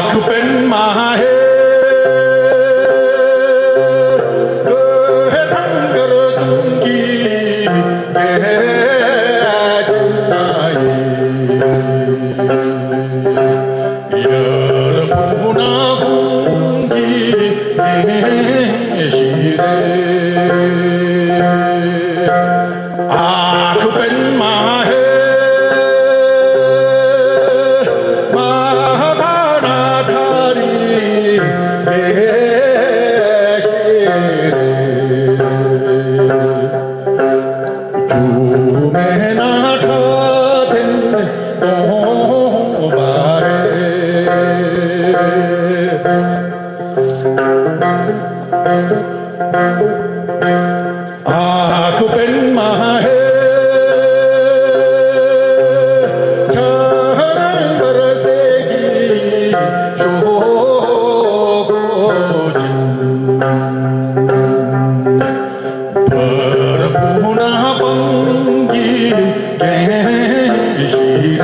คือเป็นมาเฮทั้งกระตุงกีแก่จันนายยาละพูนาคุงกีชีเรคือเป็นมาเฮคือเป็นมาเฮชาบรเสกีโชโกจิเปรพูนาปังกีแกชีเร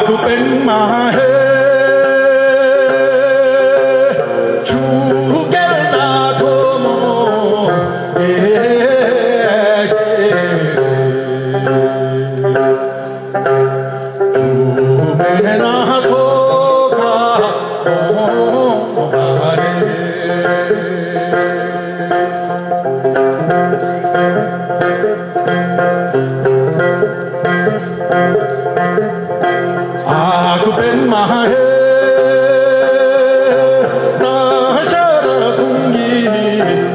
คือเป็นมาเฮคือเป็นมาเฮนาชาระกุงยี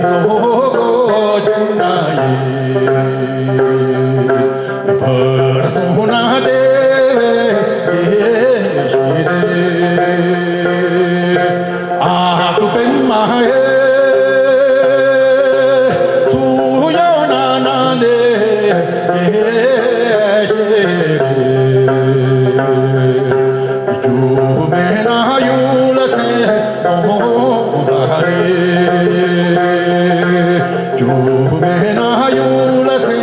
โซโกจันนายเพอระสุนาเดชีเรคือเป็นมาเฮสุยานานาเดYo me na yo la sé,